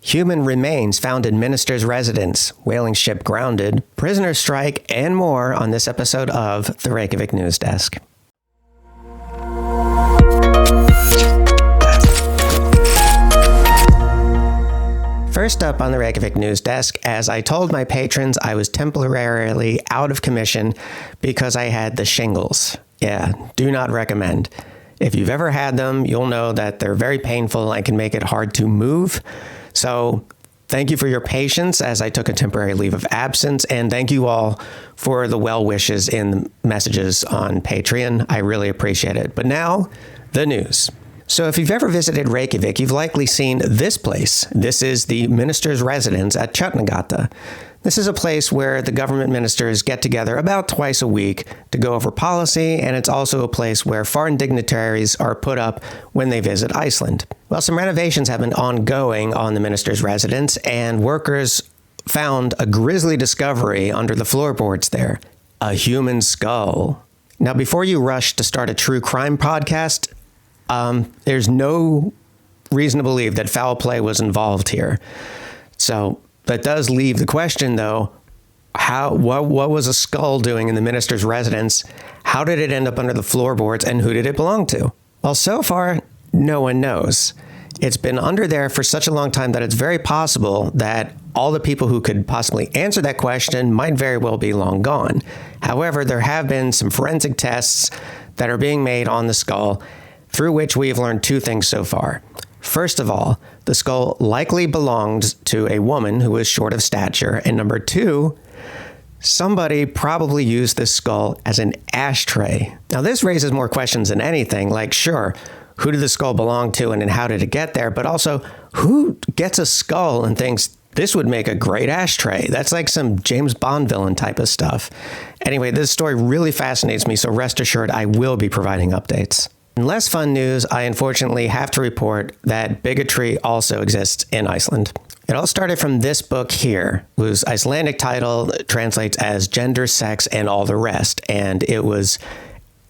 human remains found in minister's residence, whaling ship grounded, prisoner strike, and more on this episode of the Reykjavik News Desk. First up on the Reykjavik News Desk, as I told my patrons, I was temporarily out of commission because I had the shingles. Yeah, do not recommend. If you've ever had them, you'll know that they're very painful and can make it hard to move. So thank you for your patience as I took a temporary leave of absence, and thank you all for the well wishes in the messages on Patreon. I really appreciate it. But now, the news. So if you've ever visited Reykjavik, you've likely seen this place. This is the minister's residence at Tjörnagata. This is a place where the government ministers get together about twice a week to go over policy, and it's also a place where foreign dignitaries are put up when they visit Iceland. Well, some renovations have been ongoing on the minister's residence, and workers found a grisly discovery under the floorboards there, a human skull. Now, before you rush to start a true crime podcast, there's no reason to believe that foul play was involved here. So that does leave the question, though, what was a skull doing in the minister's residence? How did it end up under the floorboards, and who did it belong to? Well, so far, no one knows. It's been under there for such a long time that it's very possible that all the people who could possibly answer that question might very well be long gone. However, there have been some forensic tests that are being made on the skull, through which we have learned two things so far. First of all, the skull likely belonged to a woman who was short of stature, and number two, somebody probably used this skull as an ashtray. Now, this raises more questions than anything, like, sure, who did the skull belong to and how did it get there? But also, who gets a skull and thinks this would make a great ashtray? That's like some James Bond villain type of stuff. Anyway, this story really fascinates me, so rest assured I will be providing updates. In less fun news, I unfortunately have to report that bigotry also exists in Iceland. It all started from this book here, whose Icelandic title translates as Gender, Sex, and All the Rest, and it was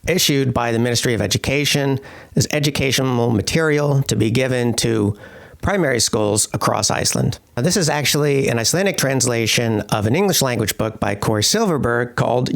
issued by the Ministry of Education as educational material to be given to primary schools across Iceland. Now, this is actually an Icelandic translation of an English language book by Corey Silverberg called,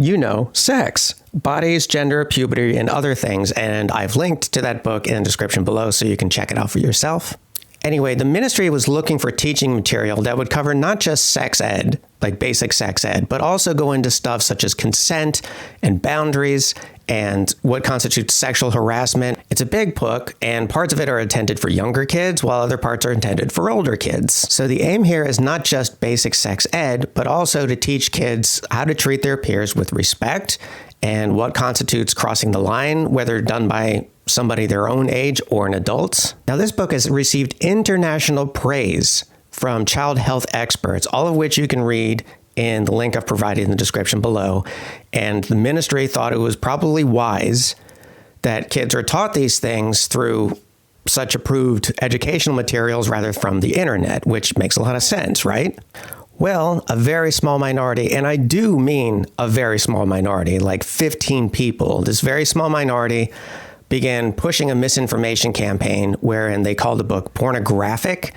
Sex, Bodies, Gender, Puberty, and Other Things, and I've linked to that book in the description below so you can check it out for yourself. Anyway, the ministry was looking for teaching material that would cover not just sex ed, like basic sex ed, but also go into stuff such as consent and boundaries and what constitutes sexual harassment. It's a big book, and parts of it are intended for younger kids, while other parts are intended for older kids. So the aim here is not just basic sex ed, but also to teach kids how to treat their peers with respect and what constitutes crossing the line, whether done by somebody their own age or an adult. Now, this book has received international praise from child health experts, all of which you can read in the link I've provided in the description below. And the ministry thought it was probably wise that kids are taught these things through such approved educational materials rather from the internet, which makes a lot of sense, right? Well, a very small minority, and I do mean a very small minority, like 15 people, this very small minority began pushing a misinformation campaign wherein they called the book pornographic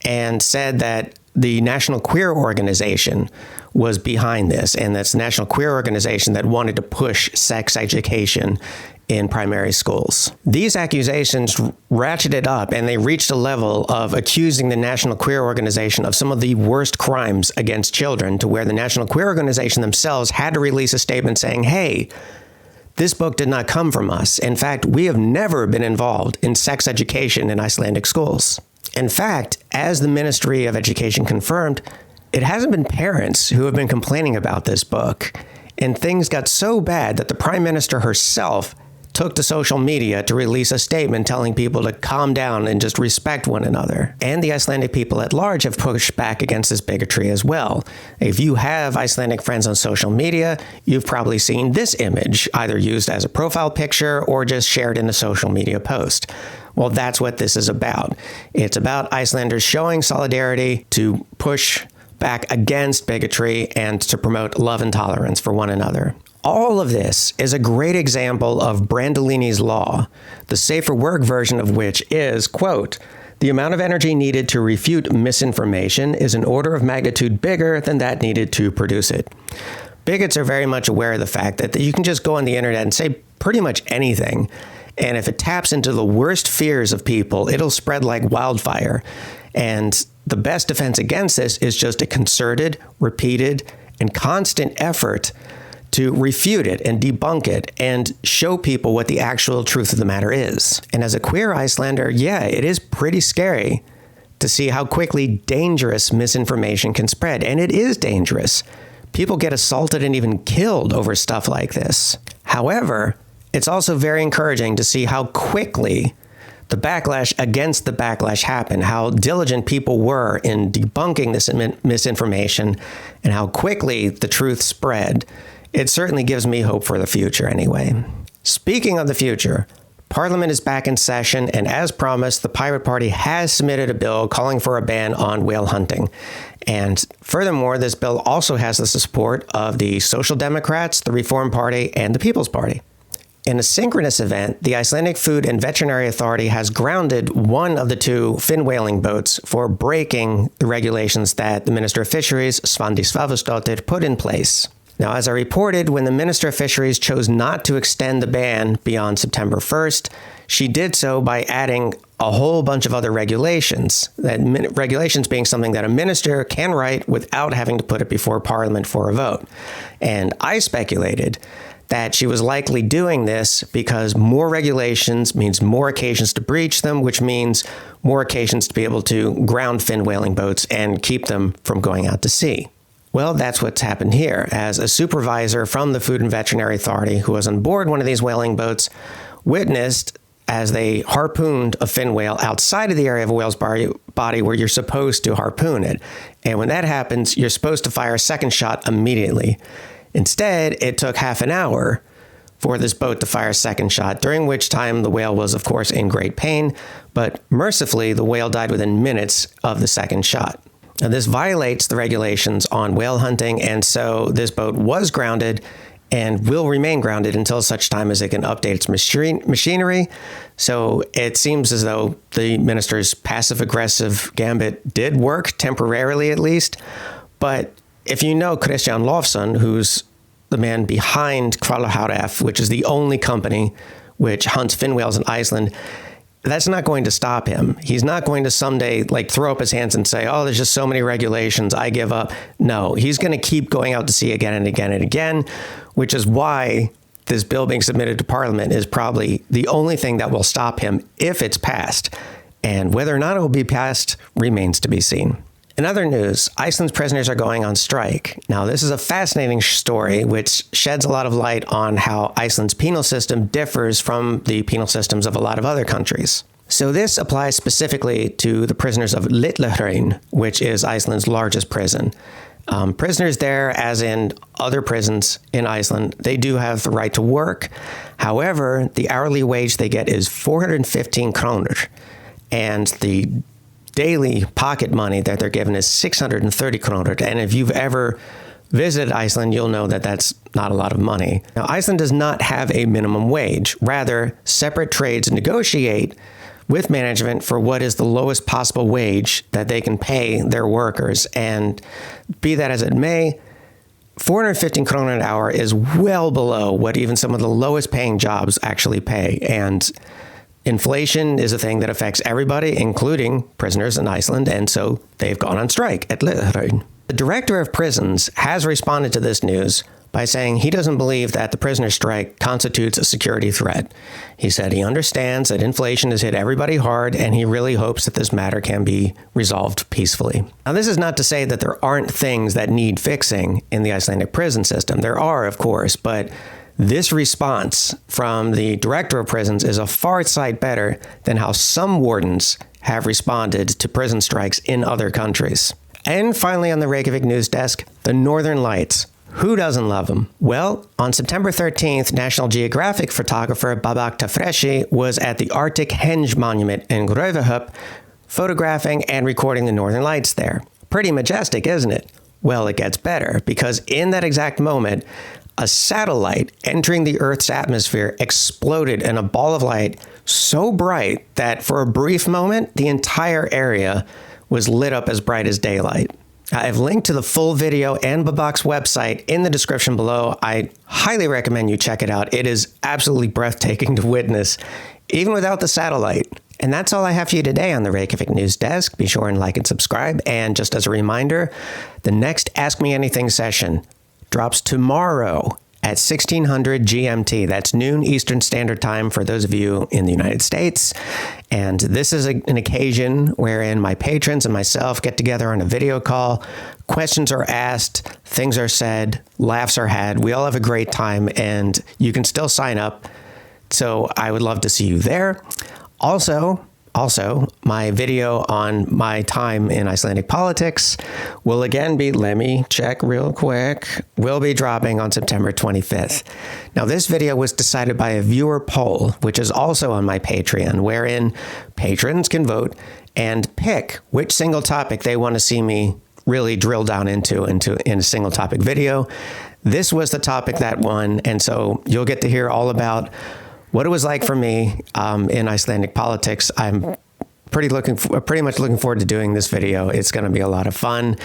and said that the National Queer Organization was behind this, and that's the National Queer Organization that wanted to push sex education in primary schools. These accusations ratcheted up, and they reached a level of accusing the National Queer Organization of some of the worst crimes against children, to where the National Queer Organization themselves had to release a statement saying, hey, this book did not come from us. In fact, we have never been involved in sex education in Icelandic schools. In fact, as the Ministry of Education confirmed, it hasn't been parents who have been complaining about this book. And things got so bad that the Prime Minister herself took to social media to release a statement telling people to calm down and just respect one another. And the Icelandic people at large have pushed back against this bigotry as well. If you have Icelandic friends on social media, you've probably seen this image, either used as a profile picture or just shared in a social media post. Well, that's what this is about. It's about Icelanders showing solidarity to push back against bigotry and to promote love and tolerance for one another. All of this is a great example of Brandolini's Law, the safer work version of which is, quote, The amount of energy needed to refute misinformation is an order of magnitude bigger than that needed to produce it. Bigots are very much aware of the fact that you can just go on the internet and say pretty much anything, and if it taps into the worst fears of people, it'll spread like wildfire. And the best defense against this is just a concerted, repeated, and constant effort to refute it and debunk it and show people what the actual truth of the matter is. And as a queer Icelander, yeah, it is pretty scary to see how quickly dangerous misinformation can spread. And it is dangerous. People get assaulted and even killed over stuff like this. However, it's also very encouraging to see how quickly the backlash against the backlash happened, how diligent people were in debunking this misinformation, and how quickly the truth spread. It certainly gives me hope for the future anyway. Speaking of the future, Parliament is back in session, and as promised, the Pirate Party has submitted a bill calling for a ban on whale hunting. And furthermore, this bill also has the support of the Social Democrats, the Reform Party, and the People's Party. In a synchronous event, the Icelandic Food and Veterinary Authority has grounded one of the two fin whaling boats for breaking the regulations that the Minister of Fisheries, Andie Sophia, put in place. Now, as I reported, when the Minister of Fisheries chose not to extend the ban beyond September 1st, she did so by adding a whole bunch of other regulations, regulations being something that a minister can write without having to put it before Parliament for a vote. And I speculated that she was likely doing this because more regulations means more occasions to breach them, which means more occasions to be able to ground fin whaling boats and keep them from going out to sea. Well, that's what's happened here, as a supervisor from the Food and Veterinary Authority who was on board one of these whaling boats witnessed as they harpooned a fin whale outside of the area of a whale's body where you're supposed to harpoon it. And when that happens, you're supposed to fire a second shot immediately. Instead, it took half an hour for this boat to fire a second shot, during which time the whale was, of course, in great pain, but mercifully, the whale died within minutes of the second shot. Now, this violates the regulations on whale hunting, and so this boat was grounded and will remain grounded until such time as it can update its machinery. So it seems as though the minister's passive-aggressive gambit did work, temporarily at least. But if you know Christian Lofsson, who's the man behind Hvalárvirkjun, which is the only company which hunts fin whales in Iceland, that's not going to stop him. He's not going to someday throw up his hands and say, oh, there's just so many regulations, I give up. No, he's going to keep going out to sea again and again and again, which is why this bill being submitted to Parliament is probably the only thing that will stop him if it's passed. And whether or not it will be passed remains to be seen. In other news, Iceland's prisoners are going on strike. Now, this is a fascinating story which sheds a lot of light on how Iceland's penal system differs from the penal systems of a lot of other countries. So this applies specifically to the prisoners of Litlahraun, which is Iceland's largest prison. Prisoners there, as in other prisons in Iceland, they do have the right to work. However, the hourly wage they get is 415 kronur, and the daily pocket money that they're given is 630 kronur. And if you've ever visited Iceland, you'll know that that's not a lot of money. Now, Iceland does not have a minimum wage. Rather, separate trades negotiate with management for what is the lowest possible wage that they can pay their workers. And be that as it may, 415 kronor an hour is well below what even some of the lowest paying jobs actually pay. And inflation is a thing that affects everybody, including prisoners in Iceland, and so they've gone on strike at Litlahraun. The director of prisons has responded to this news by saying he doesn't believe that the prisoner strike constitutes a security threat. He said he understands that inflation has hit everybody hard, and he really hopes that this matter can be resolved peacefully. Now, this is not to say that there aren't things that need fixing in the Icelandic prison system. There are, of course, but this response from the director of prisons is a far sight better than how some wardens have responded to prison strikes in other countries. And finally, on the Reykjavik news desk, the Northern Lights. Who doesn't love them? Well, on September 13th, National Geographic photographer Babak Tafreshi was at the Arctic Henge Monument in Gröfuhöp, photographing and recording the Northern Lights there. Pretty majestic, isn't it? Well, it gets better, because in that exact moment, a satellite entering the Earth's atmosphere exploded in a ball of light so bright that for a brief moment, the entire area was lit up as bright as daylight. I've linked to the full video and Babak's website in the description below. I highly recommend you check it out. It is absolutely breathtaking to witness, even without the satellite. And that's all I have for you today on the Reykjavik News Desk. Be sure and like and subscribe. And just as a reminder, the next Ask Me Anything session drops tomorrow at 1600 GMT. That's noon Eastern Standard Time for those of you in the United States. And this is an occasion wherein my patrons and myself get together on a video call. Questions are asked, things are said, laughs are had. We all have a great time, and you can still sign up. So I would love to see you there. Also, my video on my time in Icelandic politics will again be, let me check real quick, will be dropping on September 25th. Now, this video was decided by a viewer poll, which is also on my Patreon, wherein patrons can vote and pick which single topic they want to see me really drill down into in a single topic video. This was the topic that won, and so you'll get to hear all about what it was like for me in Icelandic politics. I'm pretty much looking forward to doing this video. It's going to be a lot of fun.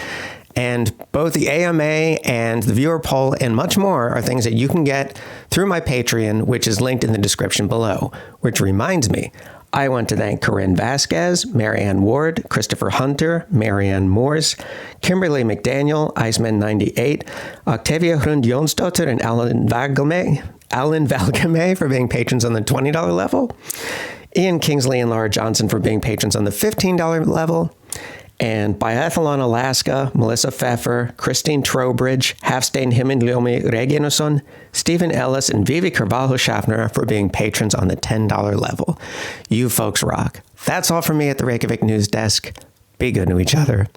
And both the AMA and the viewer poll and much more are things that you can get through my Patreon, which is linked in the description below. Which reminds me, I want to thank Corinne Vasquez, Marianne Ward, Christopher Hunter, Marianne Moores, Kimberly McDaniel, Iceman98, Octavia Hrund Jonsdottir, and Alan Valgame for being patrons on the $20 level, Ian Kingsley and Laura Johnson for being patrons on the $15 level, and Biathlon Alaska, Melissa Pfeffer, Christine Trowbridge, Halfstain Himinliomi Reginason, Stephen Ellis, and Vivi Carvalho Schaffner for being patrons on the $10 level. You folks rock. That's all from me at the Reykjavik News Desk. Be good to each other.